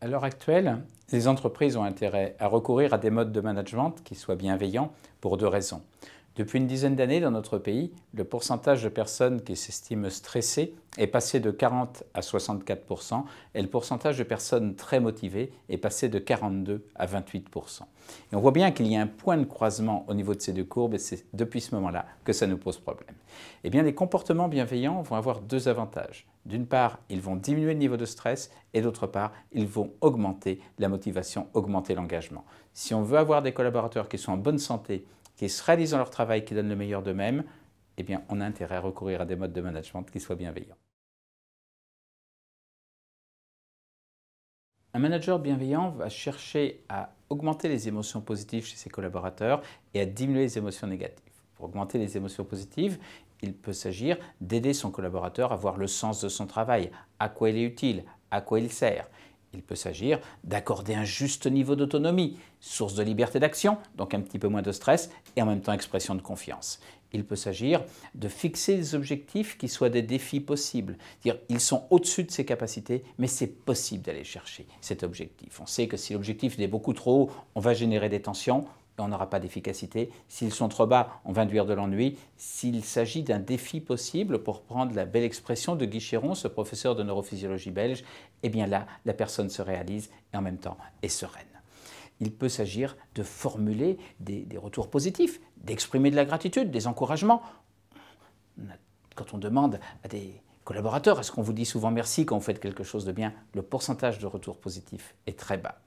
À l'heure actuelle, les entreprises ont intérêt à recourir à des modes de management qui soient bienveillants pour deux raisons. Depuis une dizaine d'années dans notre pays, le pourcentage de personnes qui s'estiment stressées est passé de 40 à 64% et le pourcentage de personnes très motivées est passé de 42 à 28%. Et on voit bien qu'il y a un point de croisement au niveau de ces deux courbes et c'est depuis ce moment-là que ça nous pose problème. Eh bien, les comportements bienveillants vont avoir deux avantages. D'une part, ils vont diminuer le niveau de stress et d'autre part, ils vont augmenter la motivation, augmenter l'engagement. Si on veut avoir des collaborateurs qui sont en bonne santé, qui se réalisent dans leur travail, qui donnent le meilleur d'eux-mêmes, eh bien, on a intérêt à recourir à des modes de management qui soient bienveillants. Un manager bienveillant va chercher à augmenter les émotions positives chez ses collaborateurs et à diminuer les émotions négatives. Pour augmenter les émotions positives, il peut s'agir d'aider son collaborateur à voir le sens de son travail, à quoi il est utile, à quoi il sert. Il peut s'agir d'accorder un juste niveau d'autonomie, source de liberté d'action, donc un petit peu moins de stress, et en même temps expression de confiance. Il peut s'agir de fixer des objectifs qui soient des défis possibles. C'est-à-dire, ils sont au-dessus de ses capacités, mais c'est possible d'aller chercher cet objectif. On sait que si l'objectif est beaucoup trop haut, on va générer des tensions, et on n'aura pas d'efficacité. S'ils sont trop bas, on va induire de l'ennui. S'il s'agit d'un défi possible, pour prendre la belle expression de Guy Chéron, ce professeur de neurophysiologie belge, eh bien là, la personne se réalise et en même temps est sereine. Il peut s'agir de formuler des retours positifs, d'exprimer de la gratitude, des encouragements. Quand on demande à des collaborateurs, est-ce qu'on vous dit souvent merci quand vous faites quelque chose de bien, le pourcentage de retours positifs est très bas.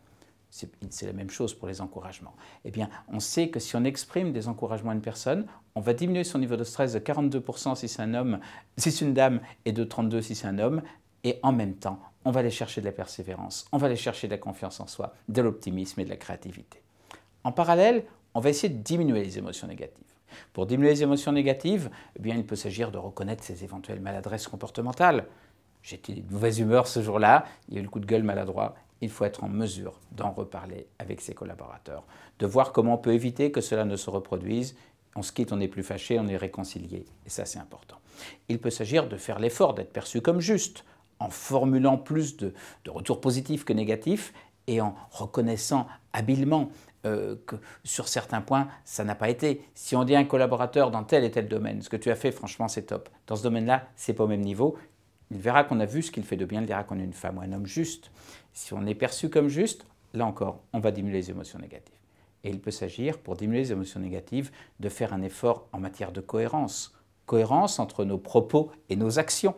C'est la même chose pour les encouragements. Eh bien, on sait que si on exprime des encouragements à une personne, on va diminuer son niveau de stress de 42% si c'est un homme, si c'est une dame, et de 32% si c'est un homme. Et en même temps, on va aller chercher de la persévérance, on va aller chercher de la confiance en soi, de l'optimisme et de la créativité. En parallèle, on va essayer de diminuer les émotions négatives. Pour diminuer les émotions négatives, eh bien, il peut s'agir de reconnaître ses éventuelles maladresses comportementales. J'étais de mauvaise humeur ce jour-là, il y a eu le coup de gueule maladroit. Il faut être en mesure d'en reparler avec ses collaborateurs, de voir comment on peut éviter que cela ne se reproduise. On se quitte, on n'est plus fâché, on est réconcilié, et ça c'est important. Il peut s'agir de faire l'effort d'être perçu comme juste, en formulant plus de retours positifs que négatifs, et en reconnaissant habilement que sur certains points, ça n'a pas été. Si on dit à un collaborateur dans tel et tel domaine, ce que tu as fait, franchement, c'est top. Dans ce domaine-là, c'est pas au même niveau. Il verra qu'on a vu ce qu'il fait de bien, il dira qu'on est une femme ou un homme juste. Si on est perçu comme juste, là encore, on va diminuer les émotions négatives. Et il peut s'agir, pour diminuer les émotions négatives, de faire un effort en matière de cohérence. Cohérence entre nos propos et nos actions.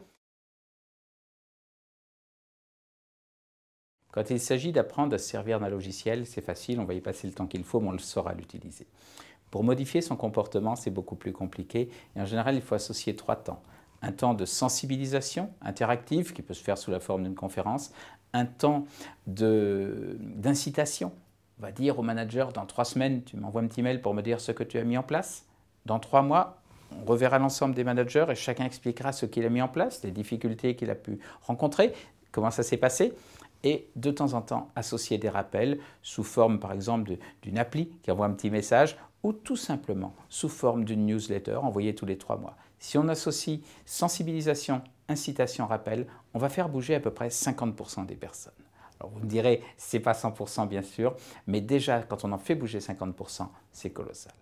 Quand il s'agit d'apprendre à se servir d'un logiciel, c'est facile, on va y passer le temps qu'il faut, mais on le saura l'utiliser. Pour modifier son comportement, c'est beaucoup plus compliqué. Et en général, il faut associer 3 temps. Un temps de sensibilisation interactive, qui peut se faire sous la forme d'une conférence. Un temps d'incitation. On va dire au manager, dans 3 semaines, tu m'envoies un petit mail pour me dire ce que tu as mis en place. Dans 3 mois, on reverra l'ensemble des managers et chacun expliquera ce qu'il a mis en place, les difficultés qu'il a pu rencontrer, comment ça s'est passé. Et de temps en temps, associer des rappels sous forme, par exemple, d'une appli qui envoie un petit message ou tout simplement sous forme d'une newsletter envoyée tous les 3 mois. Si on associe sensibilisation, incitation, rappel, on va faire bouger à peu près 50% des personnes. Alors vous me direz, c'est pas 100% bien sûr, mais déjà quand on en fait bouger 50%, c'est colossal.